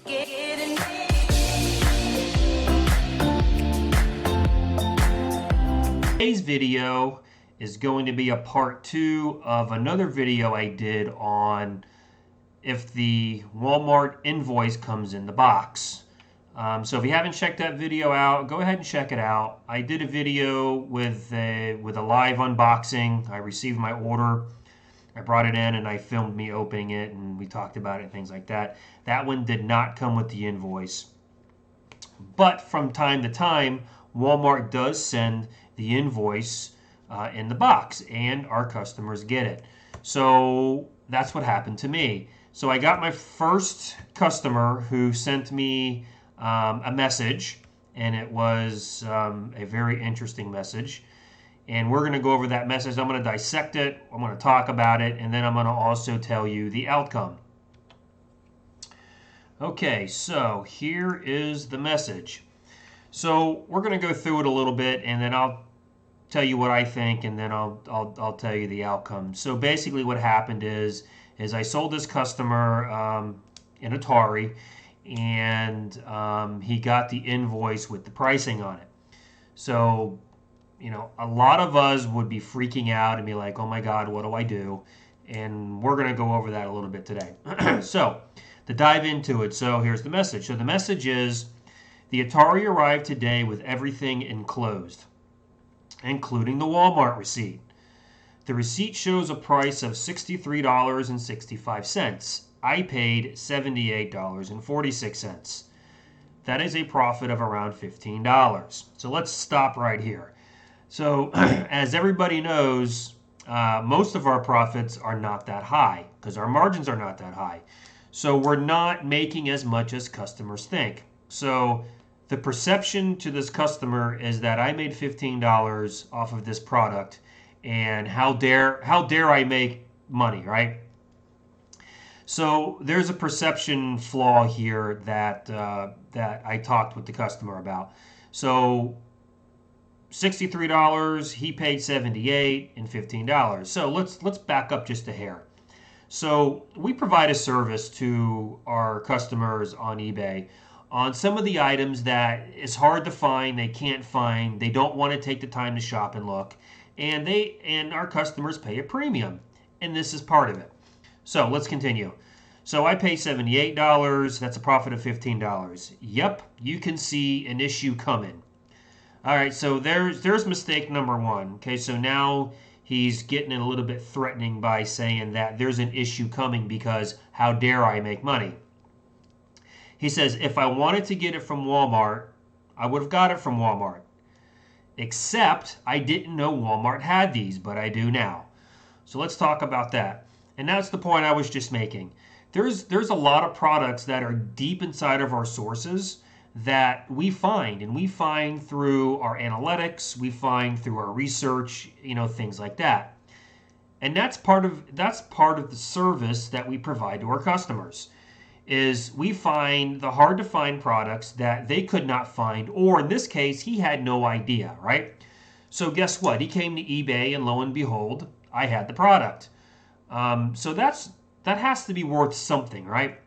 Today's video is going to be a part 2 of another video I did on if the Walmart invoice comes in the box. So if you haven't checked that video out, go ahead and check it out. I did a video with a live unboxing. I received my order. I brought it in and I filmed me opening it and we talked about it and things like that. That one did not come with the invoice. But from time to time, Walmart does send the invoice in the box and our customers get it. So that's what happened to me. So I got my first customer who sent me a message, and it was a very interesting message. And we're going to go over that message. I'm going to dissect it. I'm going to talk about it, and then I'm going to also tell you the outcome. Okay, so here is the message. So we're going to go through it a little bit, and then I'll tell you what I think, and then I'll tell you the outcome. So basically, what happened is I sold this customer an Atari, and he got the invoice with the pricing on it. So, you know, a lot of us would be freaking out and be like, "Oh my God, what do I do?" And we're going to go over that a little bit today. So, to dive into it, so here's the message. So the message is, the Atari arrived today with everything enclosed, including the Walmart receipt. The receipt shows a price of $63.65. I paid $78.46. That is a profit of around $15. So let's stop right here. So as everybody knows, most of our profits are not that high because our margins are not that high. So we're not making as much as customers think. So the perception to this customer is that I made $15 off of this product, and how dare I make money, right? So there's a perception flaw here that I talked with the customer about. So $63, he paid $78 and $15. So let's back up just a hair. So we provide a service to our customers on eBay on some of the items that is hard to find, they can't find, they don't want to take the time to shop and look, and our customers pay a premium, and this is part of it. So let's continue. So I pay $78, that's a profit of $15. Yep, you can see an issue coming. All right, so there's mistake number one. Okay, so now he's getting a little bit threatening by saying that there's an issue coming because how dare I make money? He says, if I wanted to get it from Walmart, I would have got it from Walmart. Except I didn't know Walmart had these, but I do now. So let's talk about that. And that's the point I was just making. There's a lot of products that are deep inside of our sources that we find. And we find through our analytics, we find through our research, you know, things like that. And that's part of the service that we provide to our customers. Is we find the hard to find products that they could not find, or in this case, he had no idea, right? So guess what? He came to eBay and lo and behold, I had the product. So that has to be worth something, right?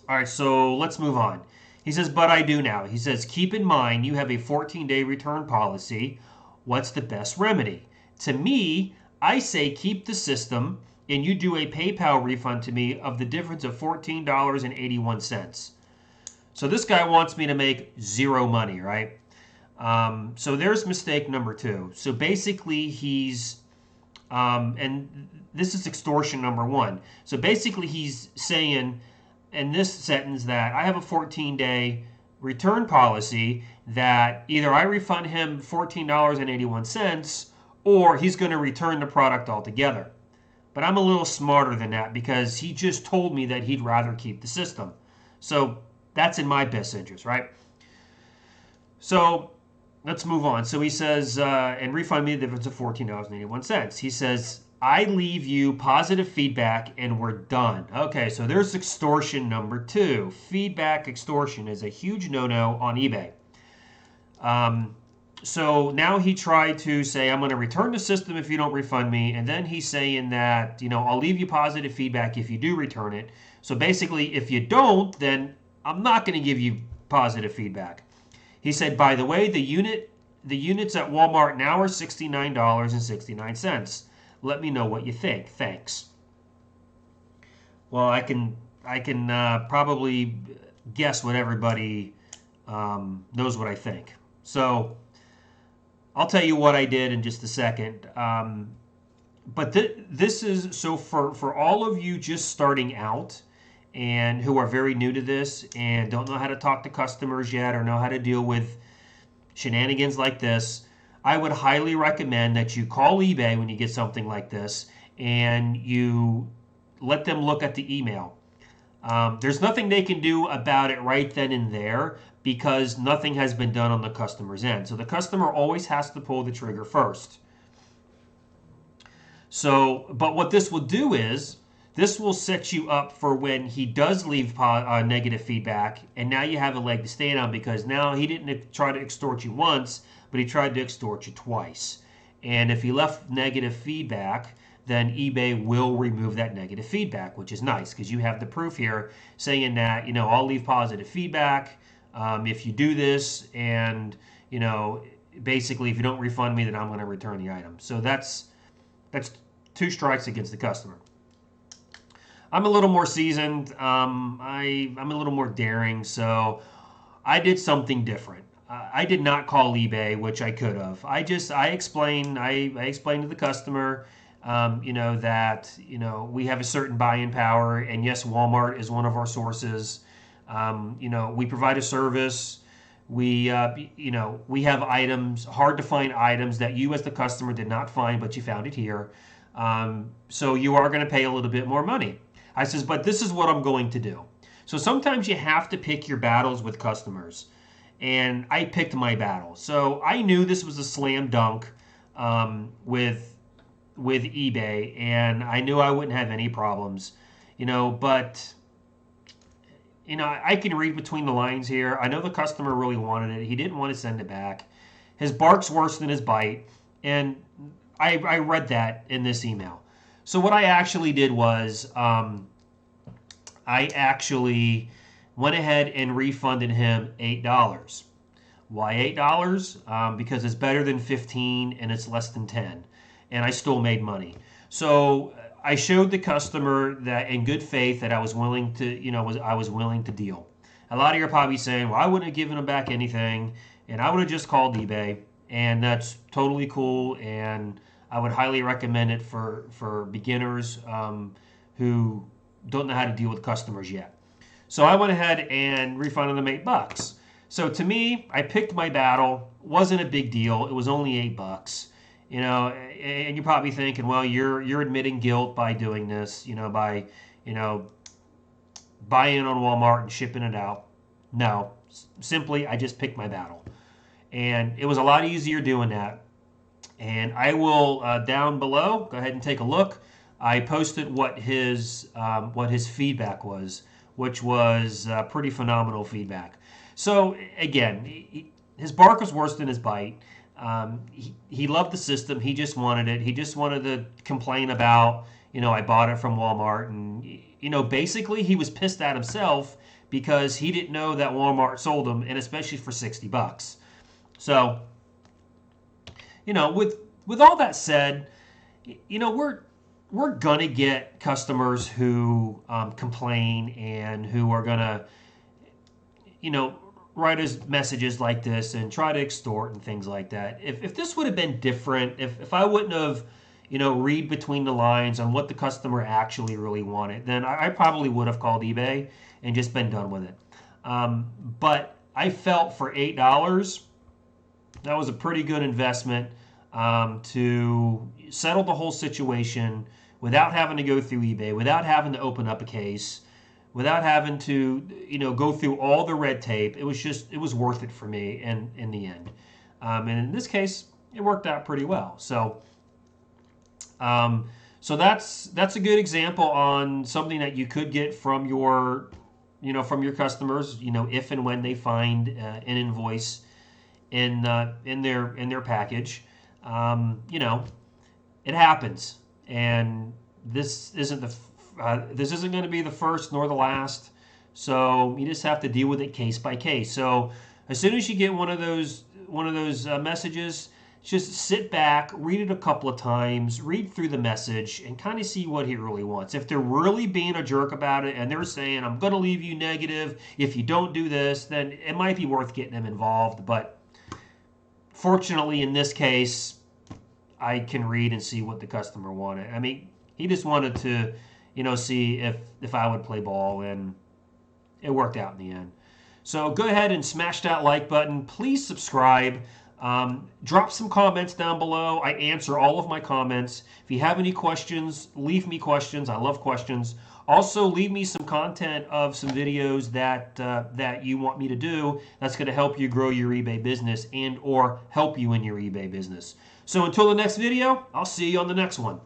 All right, so let's move on. He says, but I do now. He says, keep in mind, you have a 14-day return policy. What's the best remedy? To me, I say keep the system and you do a PayPal refund to me of the difference of $14.81. So this guy wants me to make zero money, right? So there's mistake number two. So basically he's, and this is extortion number one. So basically he's saying in this sentence that I have a 14-day return policy that either I refund him $14.81 or he's going to return the product altogether. But I'm a little smarter than that because he just told me that he'd rather keep the system. So that's in my best interest, right? So let's move on. So he says, and refund me the difference of $14.81. He says, I leave you positive feedback and we're done. Okay, so there's extortion number two. Feedback extortion is a huge no-no on eBay. So now he tried to say, I'm going to return the system if you don't refund me. And then he's saying that, I'll leave you positive feedback if you do return it. So basically, if you don't, then I'm not going to give you positive feedback. He said, by the way, the units at Walmart now are $69.69. Let me know what you think. Thanks. Well, I can probably guess what everybody knows what I think. So I'll tell you what I did in just a second. But this is so for all of you just starting out and who are very new to this and don't know how to talk to customers yet or know how to deal with shenanigans like this, I would highly recommend that you call eBay when you get something like this and you let them look at the email. There's nothing they can do about it right then and there because nothing has been done on the customer's end. So the customer always has to pull the trigger first. So, but what this will do is this will set you up for when he does leave negative feedback, and now you have a leg to stand on because now he didn't try to extort you once, but he tried to extort you twice. And if he left negative feedback, then eBay will remove that negative feedback, which is nice because you have the proof here saying that, I'll leave positive feedback if you do this, and, basically if you don't refund me, then I'm going to return the item. So that's 2 strikes against the customer. I'm a little more seasoned. I'm a little more daring, so I did something different. I did not call eBay, which I could have. I explained to the customer, that we have a certain buying power, and yes, Walmart is one of our sources. We provide a service. We have items, hard to find items that you as the customer did not find, but you found it here. So you are going to pay a little bit more money. I says, but this is what I'm going to do. So sometimes you have to pick your battles with customers. And I picked my battle. So I knew this was a slam dunk with eBay, and I knew I wouldn't have any problems. But I can read between the lines here. I know the customer really wanted it. He didn't want to send it back. His bark's worse than his bite. And I read that in this email. So what I actually did was I actually went ahead and refunded him $8. Why $8? Because it's better than 15 and it's less than 10. And I still made money. So I showed the customer that in good faith that I was willing to, I was willing to deal. A lot of you are probably saying, well, I wouldn't have given him back anything, and I would have just called eBay, and that's totally cool, and I would highly recommend it for beginners who don't know how to deal with customers yet. So I went ahead and refunded them $8. So to me, I picked my battle. Wasn't a big deal. It was only $8. And you're probably thinking, well, you're admitting guilt by doing this, by buying on Walmart and shipping it out. No, simply I just picked my battle, and it was a lot easier doing that. And I will down below go ahead and take a look. I posted what his feedback was, which was pretty phenomenal feedback. So again, his bark was worse than his bite. He loved the system. He just wanted it. He just wanted to complain about, I bought it from Walmart. And, basically he was pissed at himself because he didn't know that Walmart sold them, and especially for $60. So, with all that said, we're going to get customers who complain and who are going to, write us messages like this and try to extort and things like that. If this would have been different, if I wouldn't have, read between the lines on what the customer actually really wanted, then I probably would have called eBay and just been done with it. But I felt for $8, that was a pretty good investment to settle the whole situation without having to go through eBay, without having to open up a case, without having to, go through all the red tape. It was worth it for me in the end. And in this case, it worked out pretty well. So that's a good example on something that you could get from your customers, if and when they find an invoice in their package. It happens, and this isn't going to be the first nor the last. So you just have to deal with it case by case. So as soon as you get one of those messages, just sit back, read it a couple of times, read through the message, and kind of see what he really wants. If they're really being a jerk about it and they're saying, I'm going to leave you negative if you don't do this, then it might be worth getting them involved. But fortunately, in this case, I can read and see what the customer wanted. I mean, he just wanted to, see if I would play ball, and it worked out in the end. So go ahead and smash that like button. Please subscribe. Drop some comments down below. I answer all of my comments. If you have any questions, leave me questions. I love questions. Also, leave me some content of some videos that you want me to do that's going to help you grow your eBay business and or help you in your eBay business. So until the next video, I'll see you on the next one.